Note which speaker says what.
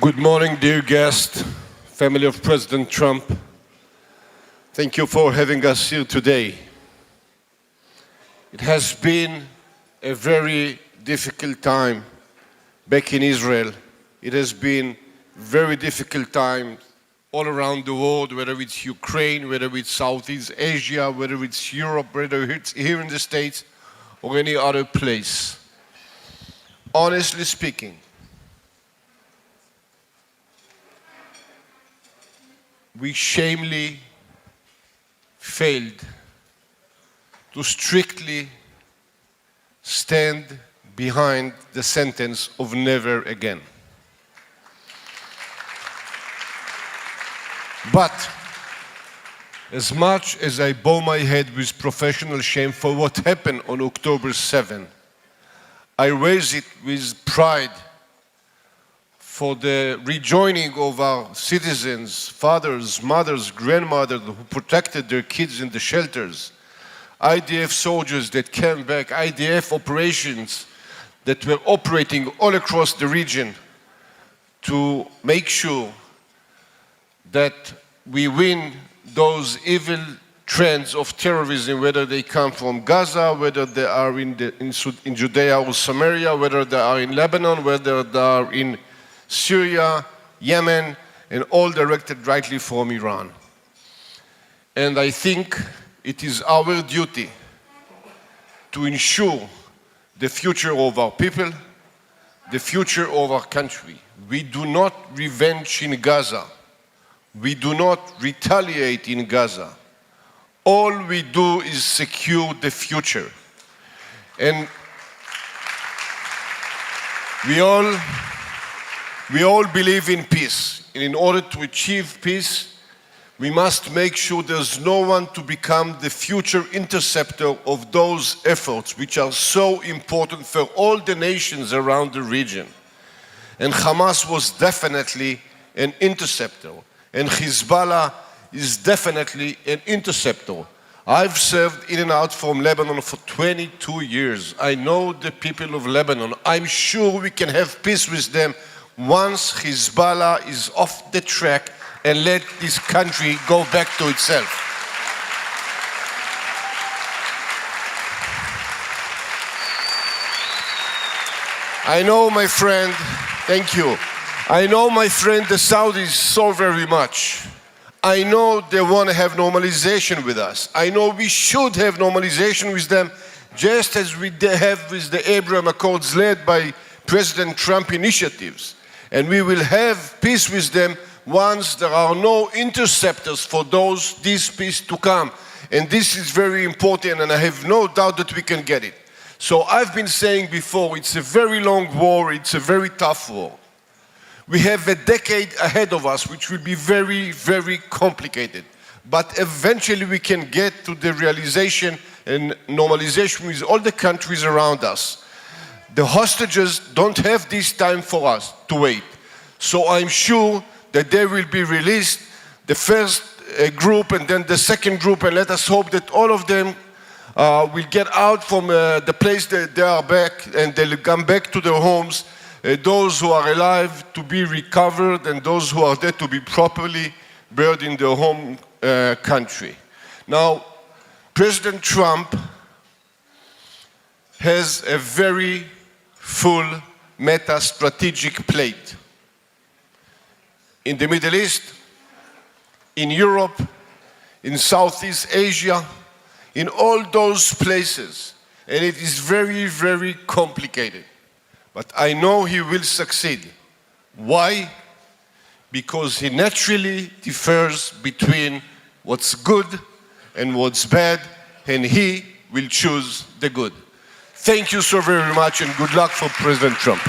Speaker 1: Good morning, dear guests, family of President Trump. Thank you for having us here today. It has been a very difficult time back in Israel. It has been very difficult time all around the world, whether it's Ukraine, whether it's Southeast Asia, whether it's Europe, whether it's here in the States or any other place. Honestly speaking, we shamefully failed to strictly stand behind the sentence of never again. But as much as I bow my head with professional shame for what happened on October 7, I raise it with pride for the rejoining of our citizens, fathers, mothers, grandmothers who protected their kids in the shelters, IDF soldiers that came back, IDF operations that were operating all across the region to make sure that we win those evil trends of terrorism, whether they come from Gaza, whether they are in Judea or Samaria, whether they are in Lebanon, whether they are in Syria, Yemen, and all directed rightly from Iran. And I think it is our duty to ensure the future of our people, the future of our country. We do not revenge in Gaza. We do not retaliate in Gaza. All we do is secure the future. And we all believe in peace. And in order to achieve peace, we must make sure there's no one to become the future interceptor of those efforts, which are so important for all the nations around the region. And Hamas was definitely an interceptor. And Hezbollah is definitely an interceptor. I've served in and out from Lebanon for 22 years. I know the people of Lebanon. I'm sure we can have peace with them once Hezbollah is off the track and let this country go back to itself. I know, my friend, thank you. I know, my friend, the Saudis so very much. I know they want to have normalization with us. I know we should have normalization with them, just as we have with the Abraham Accords led by President Trump initiatives. And we will have peace with them once there are no interceptors for this peace to come. And this is very important, and I have no doubt that we can get it. So I've been saying before, it's a very long war, it's a very tough war. We have a decade ahead of us, which will be very, very complicated. But eventually we can get to the realization and normalization with all the countries around us. The hostages don't have this time for us to wait. So I'm sure that they will be released, the first group and then the second group, and let us hope that all of them will get out from the place that they are back and they'll come back to their homes. Those who are alive to be recovered and those who are dead to be properly buried in their home country. Now, President Trump has a very full meta-strategic plate. In the Middle East, in Europe, in Southeast Asia, in all those places. And it is very, very complicated. But I know he will succeed. Why? Because he naturally differs between what's good and what's bad, and he will choose the good. Thank you so very much, and good luck for President Trump.